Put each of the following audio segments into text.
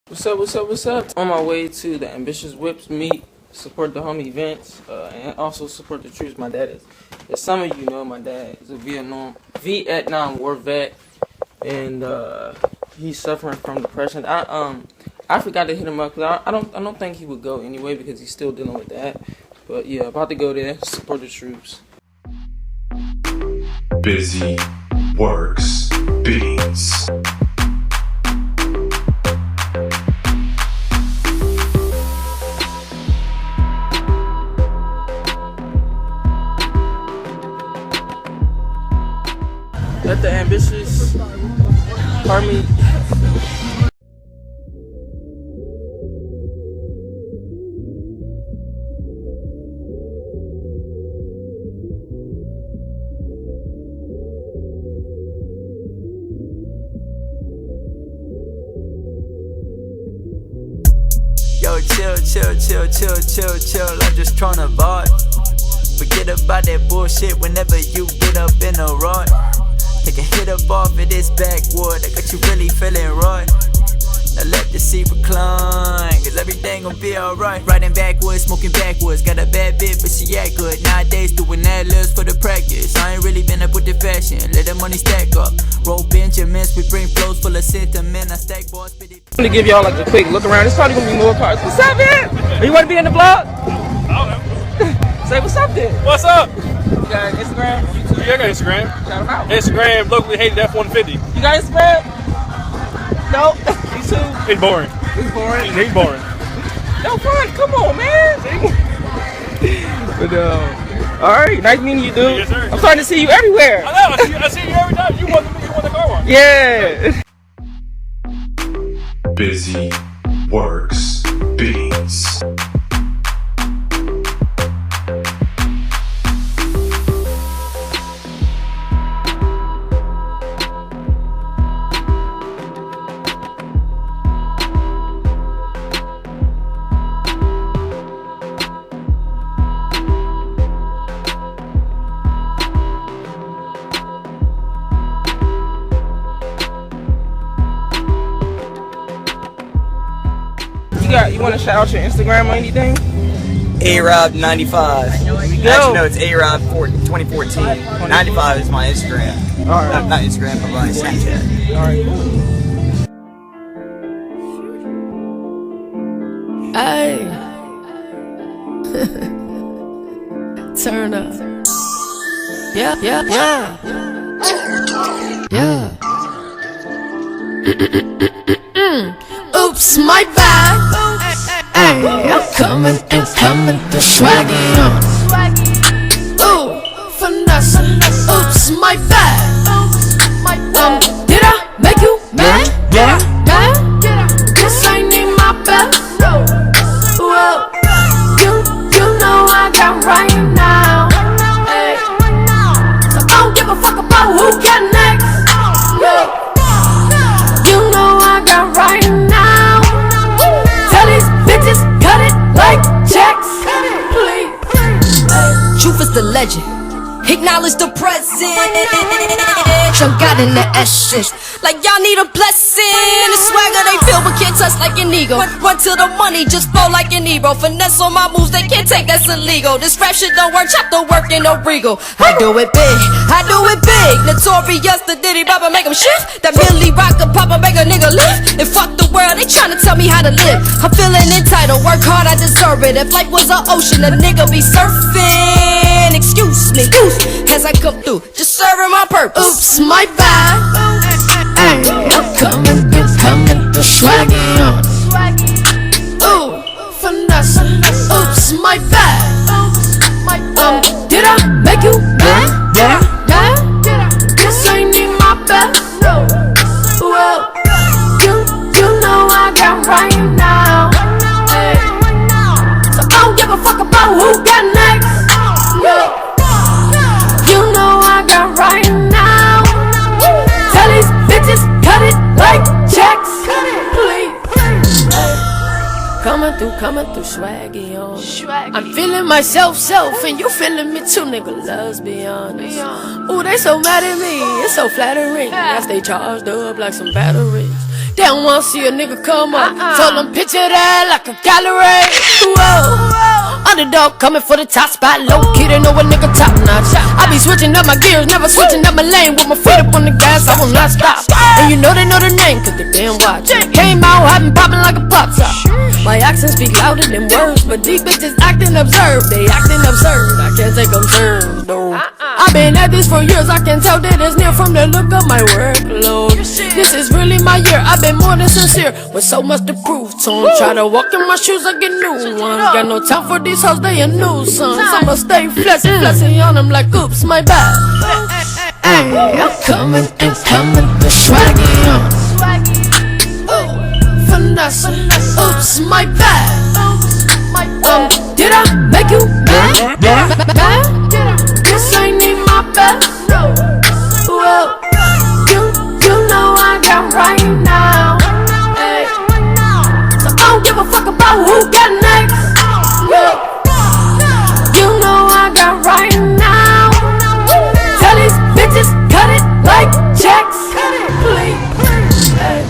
What's up, what's up, what's up? On my way to the Ambitious Whips meet, support the homie events, and also support the troops. My dad is, as some of you know, my dad is a Vietnam War vet, and he's suffering from depression. I forgot to hit him up because I don't think he would go anyway because he's still dealing with that. But yeah, about to go there, support the troops. Busy works beats. Let the ambitious army. Yo, chill, I'm just tryna vibe. Forget about that bullshit whenever you get up in a rut. Take a hit up off of this backwood, I got you really feeling right. Now let the seat recline, cause everything gon' be alright. Riding backwards, smoking backwards, got a bad bitch but she act good. Nowadays doing ad-libs for the practice, I ain't really been up with the fashion, let the money stack up. Roll Benjamins, we bring flows full of sentiment, I stack balls, spit it. I'm gonna give y'all like a quick look around. It's probably gonna be more cars. What's up, man? You wanna be in the vlog? Say what's up then. What's up? You got Instagram? YouTube? Yeah, I got Instagram. Shout 'em out. Instagram, locally hated F-150. You got Instagram? No. YouTube? It's boring. It's boring. He's boring. No fun. Come on, man. But alright, nice meeting you, dude. Yes, sir. I'm starting to see you everywhere. I know. I see you every time. You want the car wash. Yeah. Busy works beats. You want to shout out your Instagram or anything? A-Rob95. Actually, no, it's A-Rob 2014. 95 is my Instagram. Alright. Not Instagram, but my Snapchat. Alright. Hey. Turn up. Yeah. Oops, my bad. Hey, I'm coming the swaggy on. Ooh, finesse. Oops, my bad. Did I make you mad? Yeah. This ain't in my bed. Well, you know I got right now. Hey, so I don't give a fuck about who got next. You know I got right now. Tell these bitches cut it like checks, please. Truth is the legend. Acknowledge the present. I'm God in the essence. Like y'all need a blessing. The swagger they feel but can't touch like an ego. Run till the money just flow like an Ebro. Finesse on my moves they can't take, that's illegal. This rap shit don't work, chop the work in no regal. I do it big. Notorious, the Diddy rapper make them shift. That Millie Rocker Papa make a nigga live. And fuck the world, they tryna tell me how to live. I'm feeling entitled, work hard, I deserve it. If life was an ocean, a nigga be surfing. Excuse me, as I come through, just serving my purpose. Oops, my bad. Ay, I'm coming the swaggy on. Ooh, finesse. Oops, my bad. Did I make you mad? Yeah. This ain't in my bed. Well, you know I got right now. Ay, so I don't give a fuck about who got next. You know I got right now. Tell these bitches cut it like checks, please. Coming through swaggy on. I'm feeling myself, and you feeling me too, nigga. Let's be honest. Ooh, they so mad at me, it's so flattering. I stay charged up like some batteries. They don't wanna see a nigga come up. Told them picture that like a gallery. Whoa. Underdog coming for the top spot. Low key, they know a nigga top notch. I be switching up my gears, never switching up my lane. With my feet up on the gas, I will not stop. And you know they know the name, cause they damn watch. Came out, having popping like a pop top. My accents speak louder than words, but these bitches acting absurd. They acting absurd, I can't take them turns, though. I've been at this for years, I can tell that it's near from the look of my workload. This is really my year, I've been more than sincere, with so much to prove to 'em. Try to walk in my shoes, I get new ones. Got no time for these hoes, they a nuisance. I'ma stay flexing on them like oops, my bad. Ay, I'm coming and coming, the swaggy on. Finesse, oops, my bad. Did I make you mad? This ain't even my best. Well, you know I got right now. Ay. So I don't give a fuck about who got next. Yeah. You know I got right now. Tell these bitches cut it like checks. Please. Ay.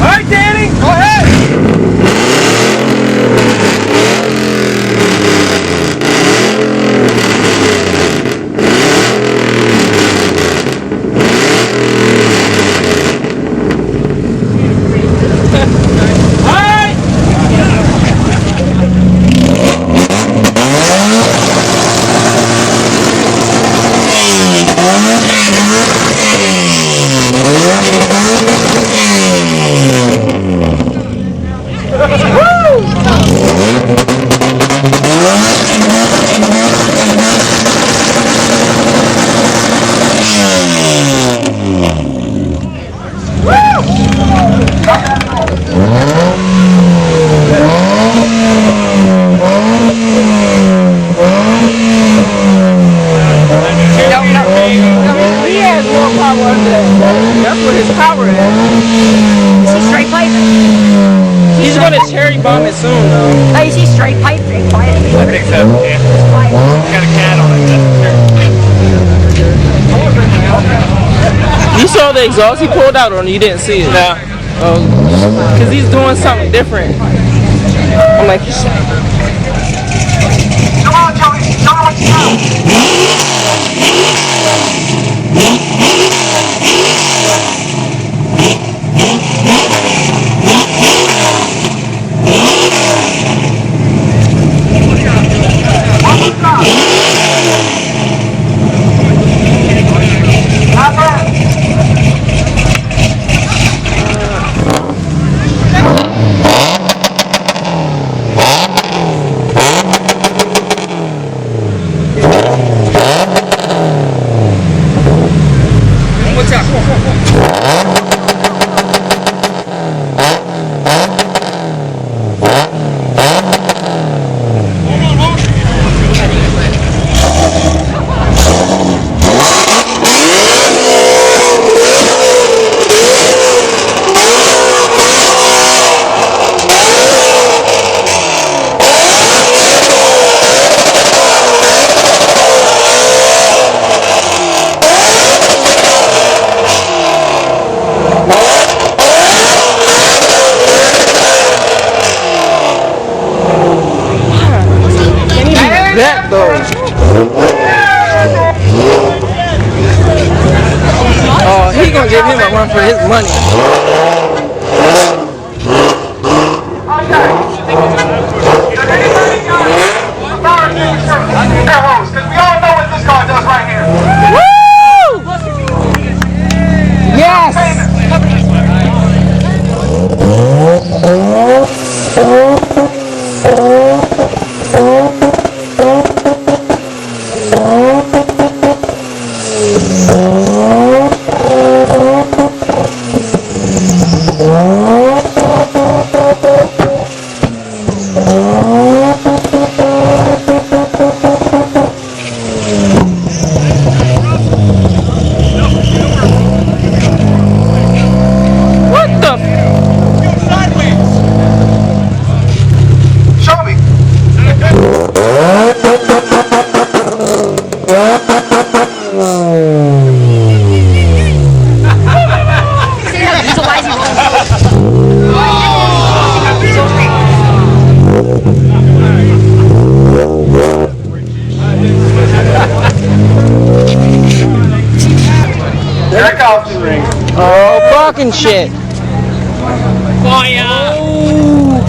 Alright, Danny, go ahead. That's what his power is. Is he straight pipe? He's gonna cherry bomb it soon, though. Oh, is he straight pipe? Straight pipe? I think so, yeah. Got a cat on it. You saw the exhaust he pulled out, or you didn't see it? No. Oh, cause he's doing something different. I'm like, Come on, Joey. Show me what you got. Not bad. Watch out, come on, come on. that though. Oh, he gonna give him a run for his money. Because we all know what this car does right here. Woo! Yes! talking shit. Fire!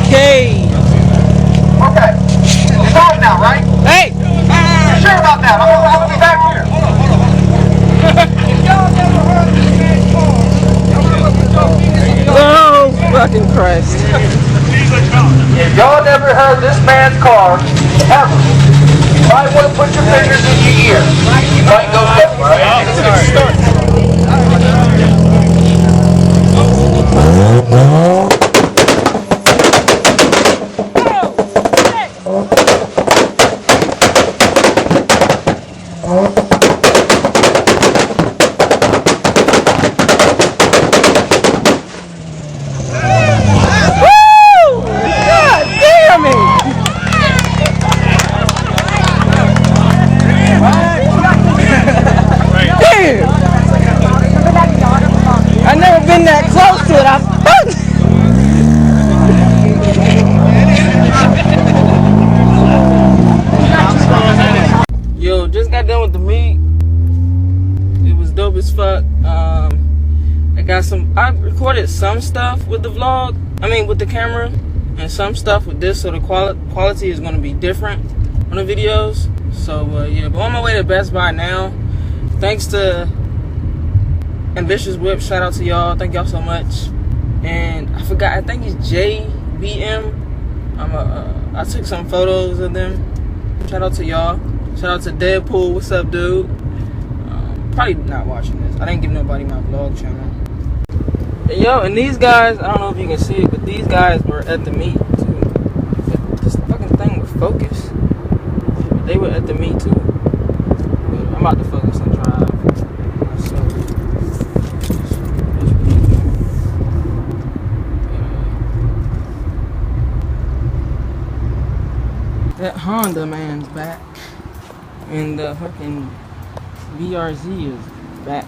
Okay. Okay. It's on now, right? Hey! You sure about that? I'm gonna be back here. Oh, fucking Christ. If y'all never heard this man's car, ever, you might want to put your fingers in your ear. You might go deaf, right? God damn it! Damn! I never been that close to it. Yo, just got done with the meet. It was dope as fuck. I recorded some stuff with the vlog. I mean, with the camera, and some stuff with this, so the quality is going to be different on the videos. So yeah, but on my way to Best Buy now. Thanks to Ambitious Whip. Shout out to y'all. Thank y'all so much. And I forgot. I think it's JBM. I took some photos of them. Shout out to y'all. Shout out to Deadpool. What's up, dude? Probably not watching this. I didn't give nobody my vlog channel. And yo, and these guys, I don't know if you can see it, but these guys were at the meet too. This fucking thing was focused. They were at the meet too. But I'm about to focus and drive myself. That Honda man's back. And the fucking BRZ is back.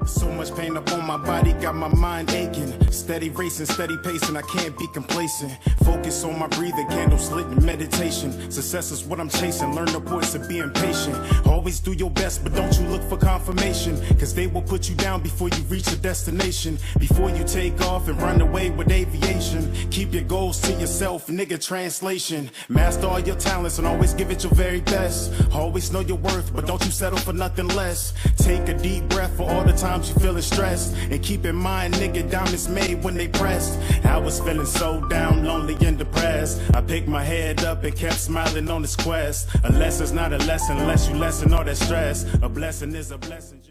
So much pain up on my body, got my mind aching. Steady racing, steady pacing, I can't be complacent. Focus on my breathing, candle slit in meditation. Success is what I'm chasing, learn the voice of being patient. Always do your best, but don't you look for confirmation, cause they will put you down before you reach a destination. Before you take off and run away with aviation, keep your goals to yourself, nigga, translation. Master all your talents and always give it your very best. Always know your worth, but don't you settle for nothing less. Take a deep breath for all the times you feeling stressed, and keep in mind, nigga, down is made when they pressed. I was feeling so down, lonely and depressed. I picked my head up and kept smiling on this quest. A lesson's not a lesson unless you lessen all that stress. A blessing is a blessing.